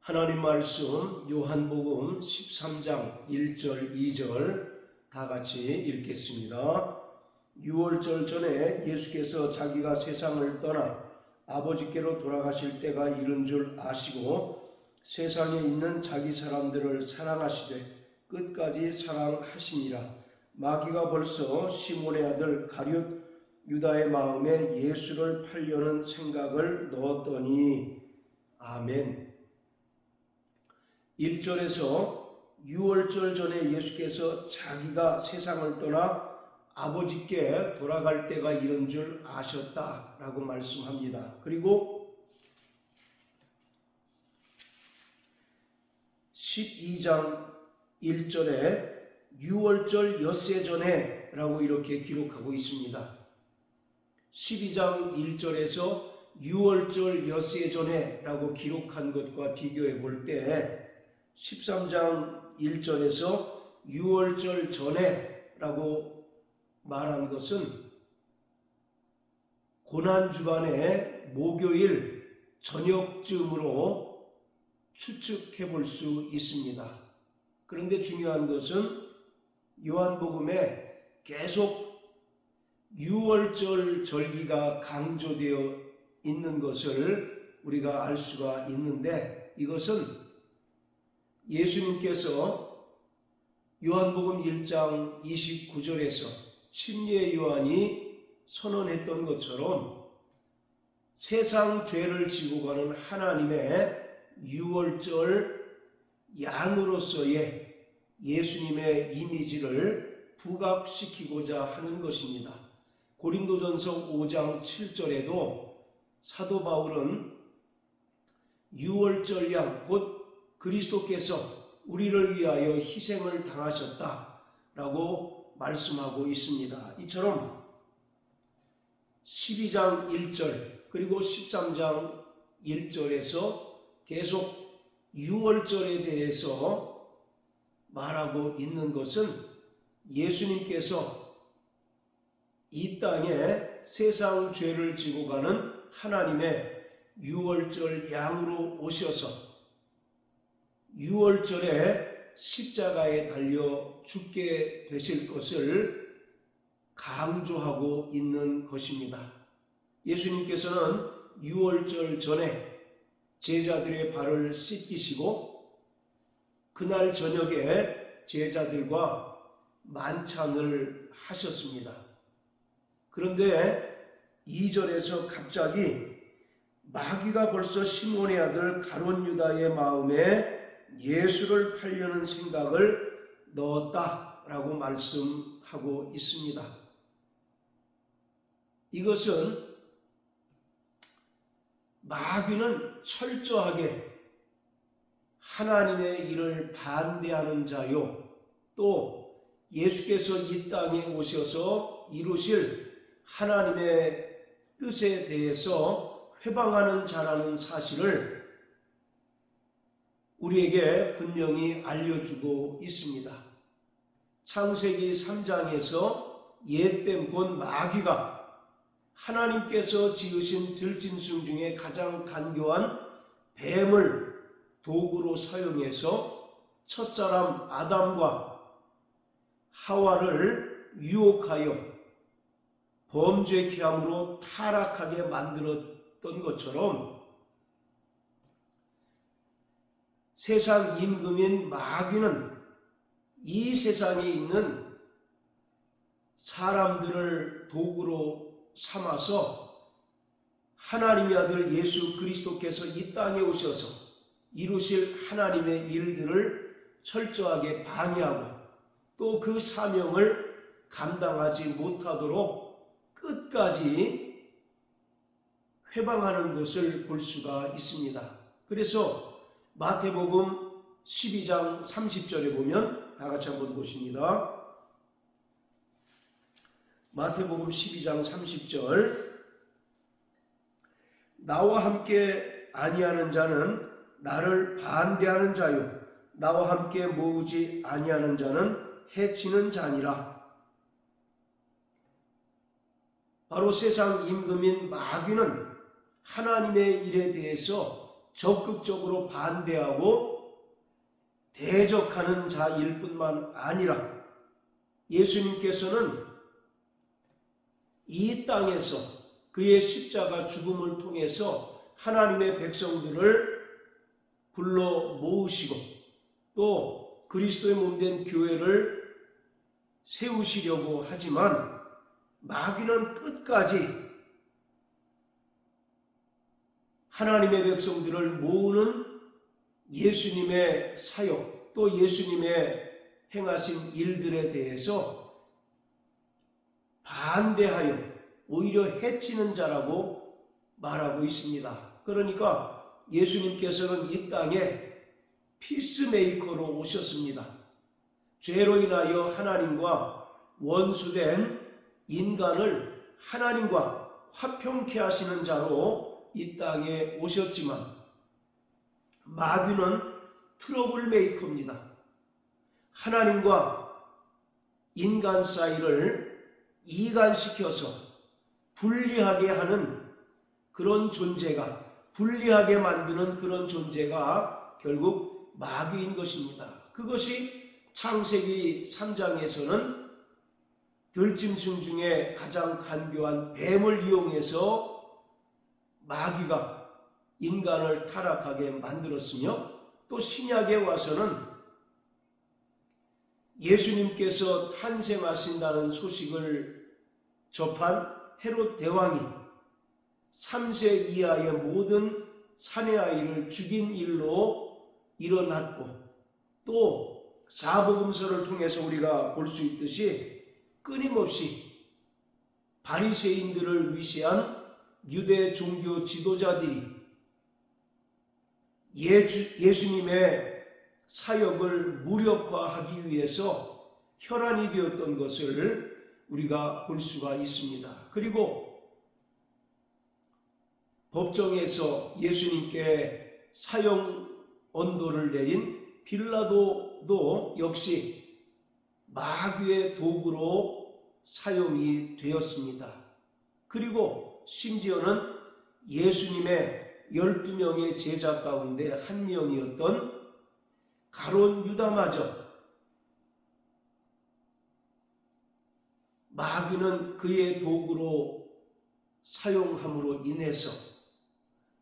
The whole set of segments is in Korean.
하나님 말씀 요한복음 13장 1절 2절 다 같이 읽겠습니다. 유월절 전에 예수께서 자기가 세상을 떠나 아버지께로 돌아가실 때가 이른 줄 아시고 세상에 있는 자기 사람들을 사랑하시되 끝까지 사랑하시니라. 마귀가 벌써 시몬의 아들 가룟 유다의 마음에 예수를 팔려는 생각을 넣었더니. 아멘. 1절에서 유월절 전에 예수께서 자기가 세상을 떠나 아버지께 돌아갈 때가 이른 줄 아셨다라고 말씀합니다. 그리고 12장 1절에 유월절 엿새 전에 라고 이렇게 기록하고 있습니다. 12장 1절에서 유월절 엿새 전에 라고 기록한 것과 비교해 볼 때 13장 1절에서 유월절 전에 라고 말한 것은 고난주간의 목요일 저녁쯤으로 추측해 볼 수 있습니다. 그런데 중요한 것은 요한복음에 계속 유월절 절기가 강조되어 있는 것을 우리가 알 수가 있는데, 이것은 예수님께서 요한복음 1장 29절에서 침례 요한이 선언했던 것처럼 세상 죄를 지고 가는 하나님의 유월절 양으로서의 예수님의 이미지를 부각시키고자 하는 것입니다. 고린도전서 5장 7절에도 사도 바울은 유월절 양 곧 그리스도께서 우리를 위하여 희생을 당하셨다라고 말씀하고 있습니다. 이처럼 12장 1절 그리고 13장 1절에서 계속 유월절에 대해서 말하고 있는 것은 예수님께서 이 땅에 세상 죄를 지고 가는 하나님의 유월절 양으로 오셔서 유월절에 십자가에 달려 죽게 되실 것을 강조하고 있는 것입니다. 예수님께서는 유월절 전에 제자들의 발을 씻기시고 그날 저녁에 제자들과 만찬을 하셨습니다. 그런데 2절에서 갑자기 마귀가 벌써 시몬의 아들 가룟 유다의 마음에 예수를 팔려는 생각을 넣었다라고 말씀하고 있습니다. 이것은 마귀는 철저하게 하나님의 일을 반대하는 자요, 또 예수께서 이 땅에 오셔서 이루실 하나님의 뜻에 대해서 회방하는 자라는 사실을 우리에게 분명히 알려주고 있습니다. 창세기 3장에서 옛뱀 곧 마귀가 하나님께서 지으신 들짐승 중에 가장 간교한 뱀을 도구로 사용해서 첫사람 아담과 하와를 유혹하여 범죄케 함으로 타락하게 만들었던 것처럼 세상 임금인 마귀는 이 세상에 있는 사람들을 도구로 삼아서 하나님의 아들 예수 그리스도께서 이 땅에 오셔서 이루실 하나님의 일들을 철저하게 방해하고 또 그 사명을 감당하지 못하도록 끝까지 회방하는 것을 볼 수가 있습니다. 그래서 마태복음 12장 30절에 보면 다 같이 한번 보십니다. 마태복음 12장 30절 나와 함께 아니하는 자는 나를 반대하는 자요 나와 함께 모으지 아니하는 자는 해치는 자니라. 바로 세상 임금인 마귀는 하나님의 일에 대해서 적극적으로 반대하고 대적하는 자일 뿐만 아니라 예수님께서는 이 땅에서 그의 십자가 죽음을 통해서 하나님의 백성들을 불러 모으시고 또 그리스도의 몸된 교회를 세우시려고 하지만 마귀는 끝까지 하나님의 백성들을 모으는 예수님의 사역 또 예수님의 행하신 일들에 대해서 반대하여 오히려 해치는 자라고 말하고 있습니다. 그러니까 예수님께서는 이 땅에 피스메이커로 오셨습니다. 죄로 인하여 하나님과 원수된 인간을 하나님과 화평케 하시는 자로 이 땅에 오셨지만 마귀는 트러블 메이커입니다. 하나님과 인간 사이를 이간시켜서 분리하게 하는 그런 존재가, 분리하게 만드는 그런 존재가 결국 마귀인 것입니다. 그것이 창세기 3장에서는 들짐승 중에 가장 간교한 뱀을 이용해서 마귀가 인간을 타락하게 만들었으며 또 신약에 와서는 예수님께서 탄생하신다는 소식을 접한 헤롯 대왕이 3세 이하의 모든 사내아이를 죽인 일로 일어났고 또 사복음서를 통해서 우리가 볼 수 있듯이 끊임없이 바리새인들을 위시한 유대 종교 지도자들이 예수님의 사역을 무력화하기 위해서 혈안이 되었던 것을 우리가 볼 수가 있습니다. 그리고 법정에서 예수님께 사형 언도를 내린 빌라도도 역시 마귀의 도구로 사용이 되었습니다. 그리고 심지어는 예수님의 12명의 제자 가운데 한 명이었던 가룟 유다마저 마귀는 그의 도구로 사용함으로 인해서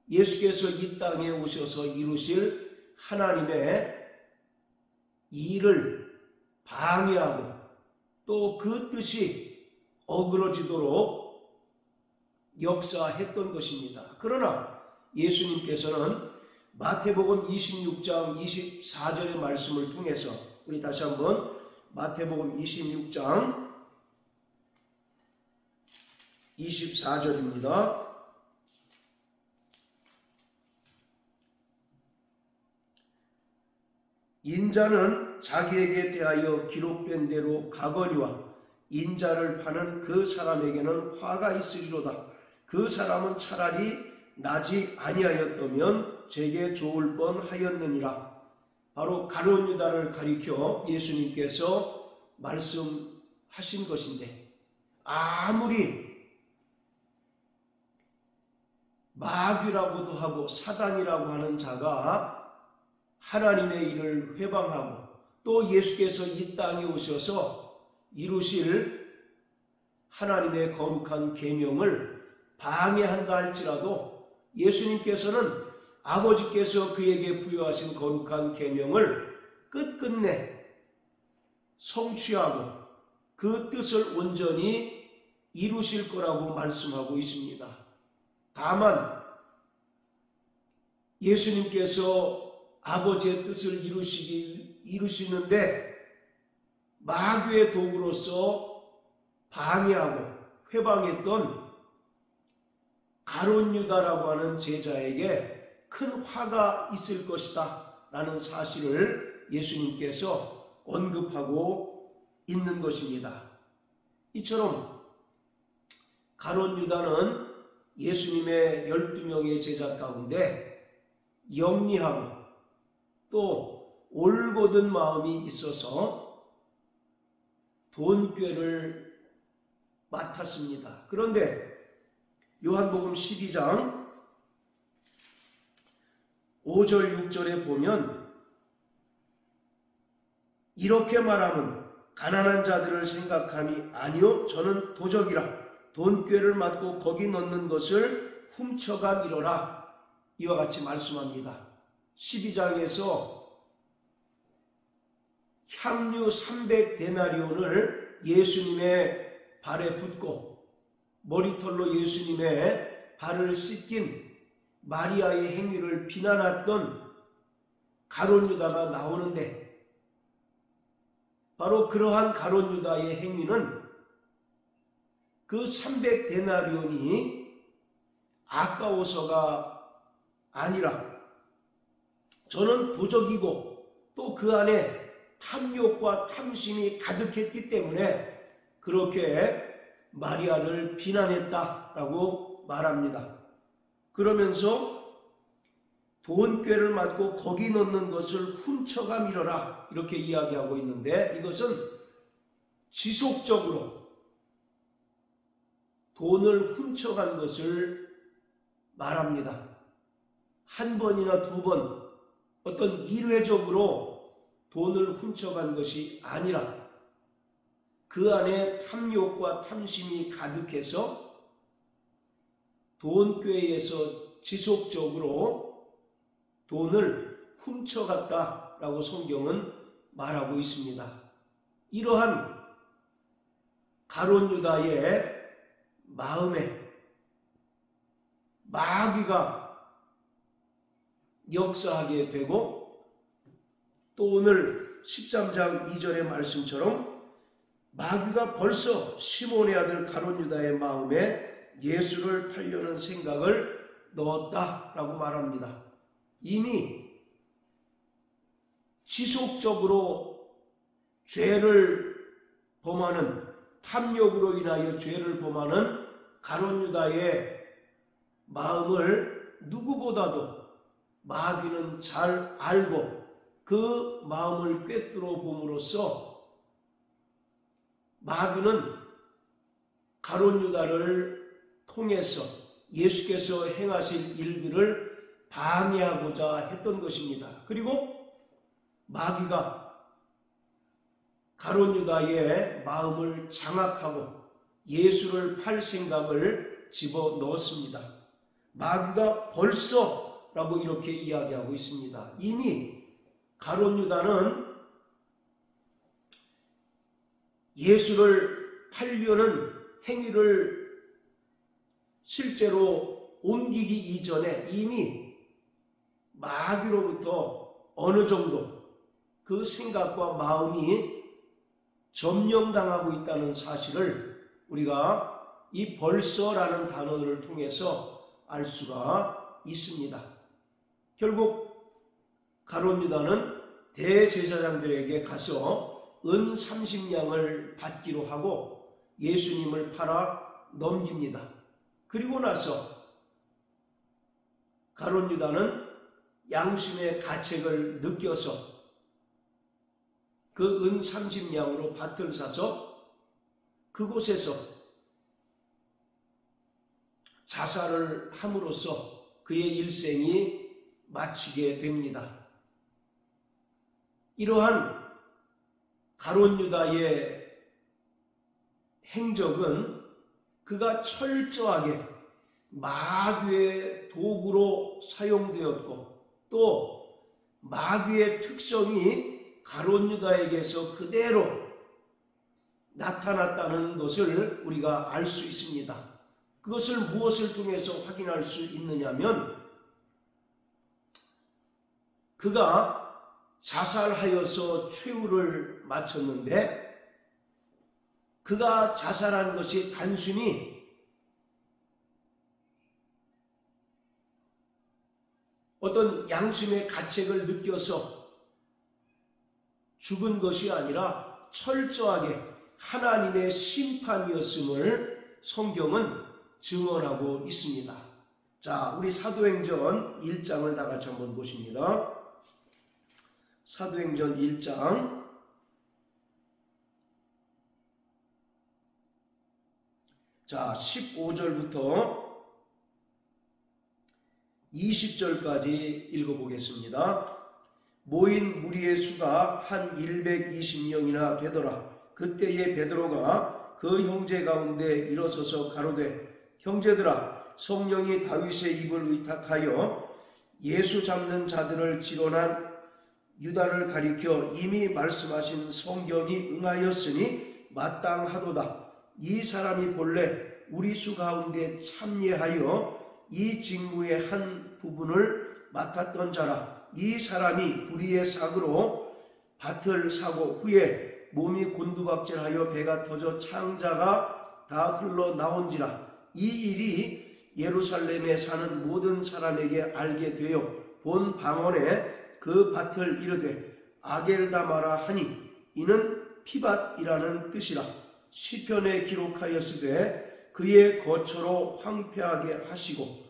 예수께서 이 땅에 오셔서 이루실 하나님의 일을 방해하고 또 그 뜻이 어그러지도록 역사했던 것입니다. 그러나 예수님께서는 마태복음 26장 24절의 말씀을 통해서 우리 다시 한번 마태복음 26장 24절입니다. 인자는 자기에게 대하여 기록된 대로 가거니와 인자를 파는 그 사람에게는 화가 있으리로다. 그 사람은 차라리 나지 아니하였다면 제게 좋을 뻔하였느니라. 바로 가룟 유다를 가리켜 예수님께서 말씀하신 것인데 아무리 마귀라고도 하고 사단이라고 하는 자가 하나님의 일을 회방하고 또 예수께서 이 땅에 오셔서 이루실 하나님의 거룩한 계명을 방해한다 할지라도 예수님께서는 아버지께서 그에게 부여하신 거룩한 계명을 끝끝내 성취하고 그 뜻을 온전히 이루실 거라고 말씀하고 있습니다. 다만 예수님께서 아버지의 뜻을 이루시는데 마귀의 도구로서 방해하고 회방했던 가룟 유다라고 하는 제자에게 큰 화가 있을 것이다 라는 사실을 예수님께서 언급하고 있는 것입니다. 이처럼 가룟 유다는 예수님의 12명의 제자 가운데 영리하고 또 올곧은 마음이 있어서 돈꾀를 맡았습니다. 그런데 요한복음 12장 5절 6절에 보면 이렇게 말하면 가난한 자들을 생각함이 아니요 저는 도적이라 돈꾀를 맞고 거기 넣는 것을 훔쳐가 미뤄라. 이와 같이 말씀합니다. 12장에서 향유 300데나리온을 예수님의 발에 붓고 머리털로 예수님의 발을 씻긴 마리아의 행위를 비난했던 가룟 유다가 나오는데, 바로 그러한 가룟 유다의 행위는 그 300데나리온이 아까워서가 아니라 저는 도적이고 또 그 안에 탐욕과 탐심이 가득했기 때문에 그렇게 마리아를 비난했다라고 말합니다. 그러면서 돈꾀를 맞고 거기 넣는 것을 훔쳐가 미뤄라 이렇게 이야기하고 있는데, 이것은 지속적으로 돈을 훔쳐간 것을 말합니다. 한 번이나 두 번 어떤 일회적으로 돈을 훔쳐간 것이 아니라 그 안에 탐욕과 탐심이 가득해서 돈꾀에서 지속적으로 돈을 훔쳐갔다라고 성경은 말하고 있습니다. 이러한 가룟 유다의 마음에 마귀가 역사하게 되고, 또 오늘 13장 2절의 말씀처럼 마귀가 벌써 시몬의 아들 가룟 유다의 마음에 예수를 팔려는 생각을 넣었다라고 말합니다. 이미 지속적으로 죄를 범하는, 탐욕으로 인하여 죄를 범하는 가룟 유다의 마음을 누구보다도 마귀는 잘 알고 그 마음을 꿰뚫어 봄으로써 마귀는 가룟 유다를 통해서 예수께서 행하실 일들을 방해하고자 했던 것입니다. 그리고 마귀가 가룟 유다의 마음을 장악하고 예수를 팔 생각을 집어넣었습니다. 마귀가 벌써라고 이렇게 이야기하고 있습니다. 이미 가룟 유다는 예수를 팔려는 행위를 실제로 옮기기 이전에 이미 마귀로부터 어느 정도 그 생각과 마음이 점령당하고 있다는 사실을 우리가 이 벌써라는 단어를 통해서 알 수가 있습니다. 결국 가룟 유다는 대제사장들에게 가서 은 30냥을 받기로 하고 예수님을 팔아 넘깁니다. 그리고 나서 가룟 유다는 양심의 가책을 느껴서 그 은 30냥으로 밭을 사서 그곳에서 자살을 함으로써 그의 일생이 마치게 됩니다. 이러한 가룟 유다의 행적은 그가 철저하게 마귀의 도구로 사용되었고, 또 마귀의 특성이 가룟 유다에게서 그대로 나타났다는 것을 우리가 알 수 있습니다. 그것을 무엇을 통해서 확인할 수 있느냐면, 그가 자살하여서 최후를 마쳤는데 그가 자살한 것이 단순히 어떤 양심의 가책을 느껴서 죽은 것이 아니라 철저하게 하나님의 심판이었음을 성경은 증언하고 있습니다. 자, 우리 사도행전 1장을 다 같이 한번 보십니다. 사도행전 1장 자 15절부터 20절까지 읽어보겠습니다. 모인 무리의 수가 한 120명이나 되더라. 그때에 베드로가 그 형제 가운데 일어서서 가로되, 형제들아, 성령이 다윗의 입을 의탁하여 예수 잡는 자들을 지론한 유다를 가리켜 이미 말씀하신 성경이 응하였으니 마땅하도다. 이 사람이 본래 우리 수 가운데 참여하여 이 직무의 한 부분을 맡았던 자라. 이 사람이 불의의 삭으로 밭을 사고 후에 몸이 곤두박질하여 배가 터져 창자가 다 흘러나온지라. 이 일이 예루살렘에 사는 모든 사람에게 알게 되어 본 방언에 그 밭을 이르되 아겔다마라 하니 이는 피밭이라는 뜻이라. 시편에 기록하였으되 그의 거처로 황폐하게 하시고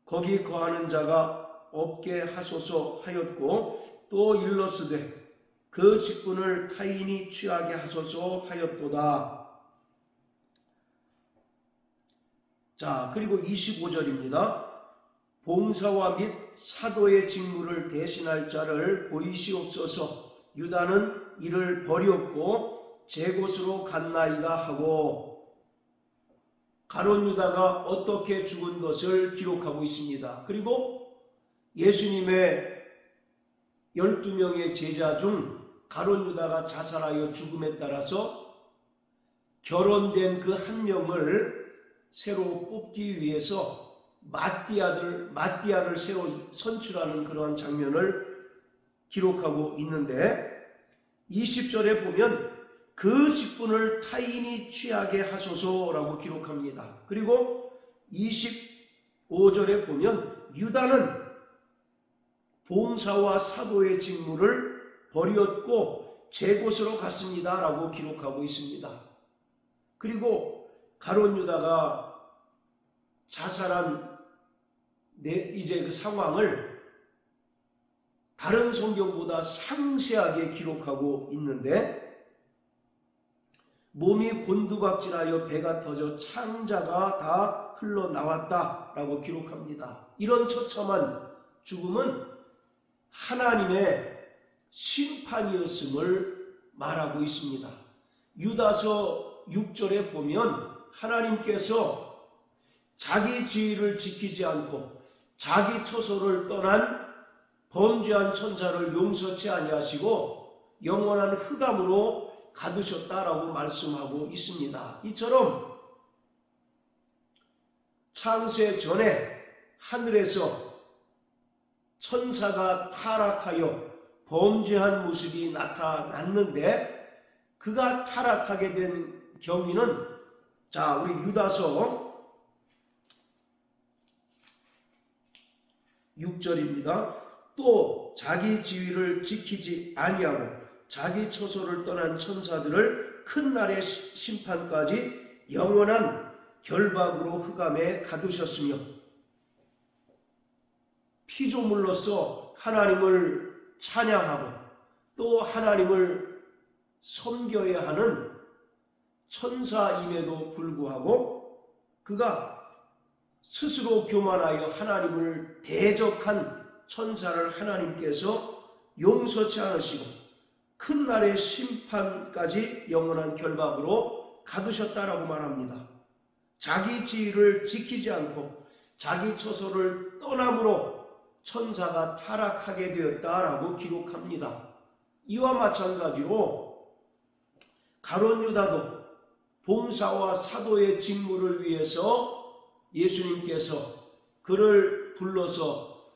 거기 거하는 자가 없게 하소서 하였고, 또 일렀으되 그 직분을 타인이 취하게 하소서 하였도다. 자, 그리고 25절입니다. 봉사와 및 사도의 직무를 대신할 자를 보이시옵소서. 유다는 이를 버리었고 제 곳으로 갔나이다 하고, 가룟 유다가 어떻게 죽은 것을 기록하고 있습니다. 그리고 예수님의 12명의 제자 중 가룟 유다가 자살하여 죽음에 따라서 결혼된 그 한 명을 새로 뽑기 위해서 마띠아를 새로 선출하는 그러한 장면을 기록하고 있는데, 20절에 보면 그 직분을 타인이 취하게 하소서라고 기록합니다. 그리고 25절에 보면 유다는 봉사와 사도의 직무를 버렸고 제 곳으로 갔습니다 라고 기록하고 있습니다. 그리고 가룟 유다가 자살한 이제 그 상황을 다른 성경보다 상세하게 기록하고 있는데, 몸이 곤두박질하여 배가 터져 창자가 다 흘러나왔다라고 기록합니다. 이런 처참한 죽음은 하나님의 심판이었음을 말하고 있습니다. 유다서 6절에 보면 하나님께서 자기 지위를 지키지 않고 자기 처소를 떠난 범죄한 천사를 용서치 아니하시고 영원한 흑암으로 가두셨다라고 말씀하고 있습니다. 이처럼 창세 전에 하늘에서 천사가 타락하여 범죄한 모습이 나타났는데, 그가 타락하게 된 경위는, 자, 우리 유다서 6절입니다. 또 자기 지위를 지키지 아니하고 자기 처소를 떠난 천사들을 큰 날의 심판까지 영원한 결박으로 흑암에 가두셨으며, 피조물로서 하나님을 찬양하고 또 하나님을 섬겨야 하는 천사임에도 불구하고 그가 스스로 교만하여 하나님을 대적한 천사를 하나님께서 용서치 않으시고 큰 날의 심판까지 영원한 결박으로 가두셨다라고 말합니다. 자기 지위를 지키지 않고 자기 처소를 떠남으로 천사가 타락하게 되었다라고 기록합니다. 이와 마찬가지로 가룟 유다도 봉사와 사도의 직무를 위해서 예수님께서 그를 불러서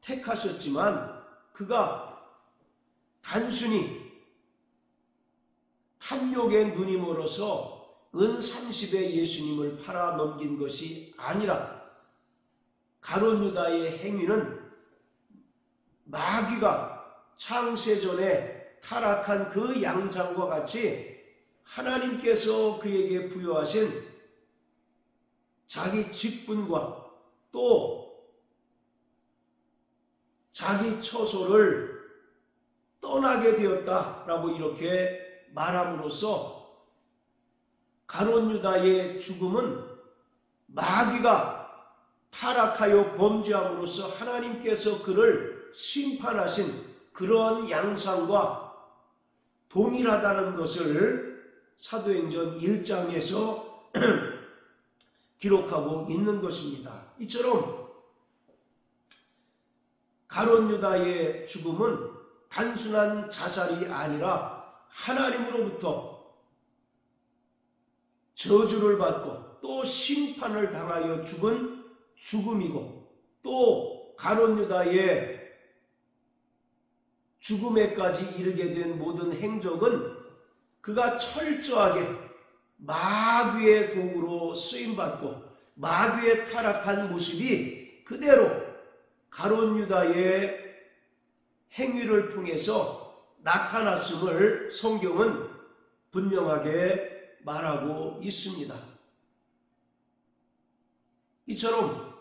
택하셨지만, 그가 단순히 탐욕의 눈이 멀어서 은 30에 예수님을 팔아 넘긴 것이 아니라, 가룟 유다의 행위는 마귀가 창세전에 타락한 그 양상과 같이 하나님께서 그에게 부여하신 자기 직분과 또 자기 처소를 떠나게 되었다라고 이렇게 말함으로써 가룟 유다의 죽음은 마귀가 타락하여 범죄함으로써 하나님께서 그를 심판하신 그러한 양상과 동일하다는 것을 사도행전 1장에서 기록하고 있는 것입니다. 이처럼 가룟 유다의 죽음은 단순한 자살이 아니라 하나님으로부터 저주를 받고 또 심판을 당하여 죽은 죽음이고, 또 가룟 유다의 죽음에까지 이르게 된 모든 행적은 그가 철저하게 마귀의 도구로 쓰임받고 마귀에 타락한 모습이 그대로 가룟 유다의 행위를 통해서 나타났음을 성경은 분명하게 말하고 있습니다. 이처럼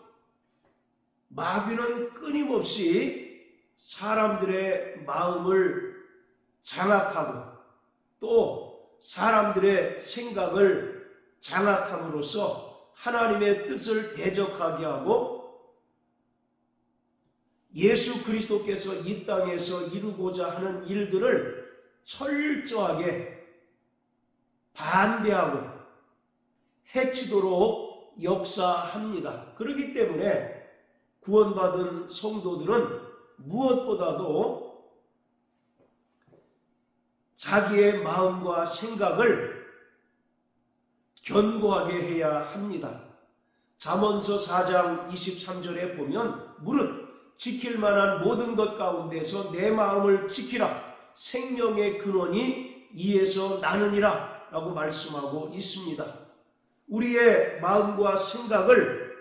마귀는 끊임없이 사람들의 마음을 장악하고 또 사람들의 생각을 장악함으로써 하나님의 뜻을 대적하게 하고 예수 그리스도께서 이 땅에서 이루고자 하는 일들을 철저하게 반대하고 해치도록 역사합니다. 그렇기 때문에 구원받은 성도들은 무엇보다도 자기의 마음과 생각을 견고하게 해야 합니다. 잠언서 4장 23절에 보면 무릇 지킬 만한 모든 것 가운데서 내 마음을 지키라. 생명의 근원이 이에서 나느니라 라고 말씀하고 있습니다. 우리의 마음과 생각을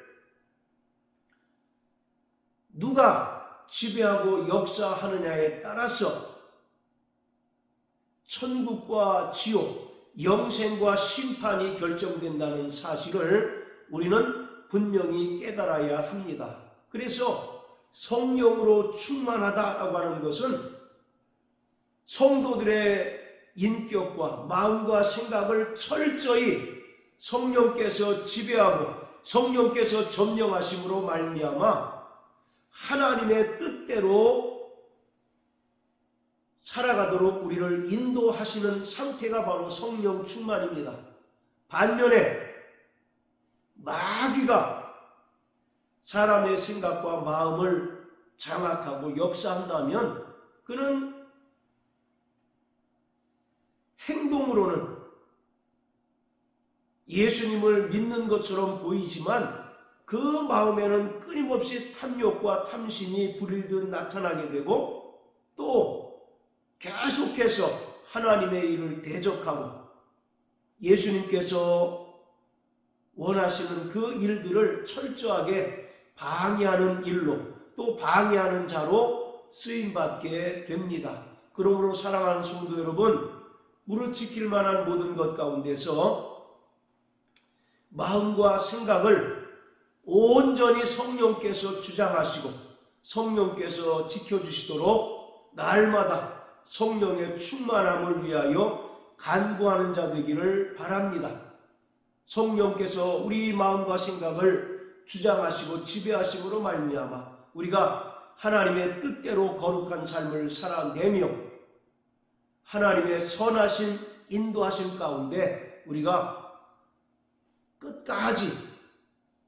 누가 지배하고 역사하느냐에 따라서 천국과 지옥, 영생과 심판이 결정된다는 사실을 우리는 분명히 깨달아야 합니다. 그래서 성령으로 충만하다라고 하는 것은 성도들의 인격과 마음과 생각을 철저히 성령께서 지배하고 성령께서 점령하심으로 말미암아 하나님의 뜻대로 살아가도록 우리를 인도하시는 상태가 바로 성령 충만입니다. 반면에 마귀가 사람의 생각과 마음을 장악하고 역사한다면 그는 행동으로는 예수님을 믿는 것처럼 보이지만 그 마음에는 끊임없이 탐욕과 탐심이 불일듯 나타나게 되고 또 계속해서 하나님의 일을 대적하고 예수님께서 원하시는 그 일들을 철저하게 방해하는 일로 또 방해하는 자로 쓰임받게 됩니다. 그러므로 사랑하는 성도 여러분, 무릇 지킬 만한 모든 것 가운데서 마음과 생각을 온전히 성령께서 주장하시고 성령께서 지켜주시도록 날마다 성령의 충만함을 위하여 간구하는 자 되기를 바랍니다. 성령께서 우리 마음과 생각을 주장하시고 지배하심으로 말미암아 우리가 하나님의 뜻대로 거룩한 삶을 살아내며 하나님의 선하신 인도하심 가운데 우리가 끝까지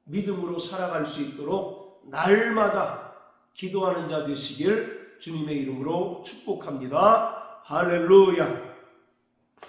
믿음으로 살아갈 수 있도록 날마다 기도하는 자 되시길 주님의 이름으로 축복합니다. 할렐루야.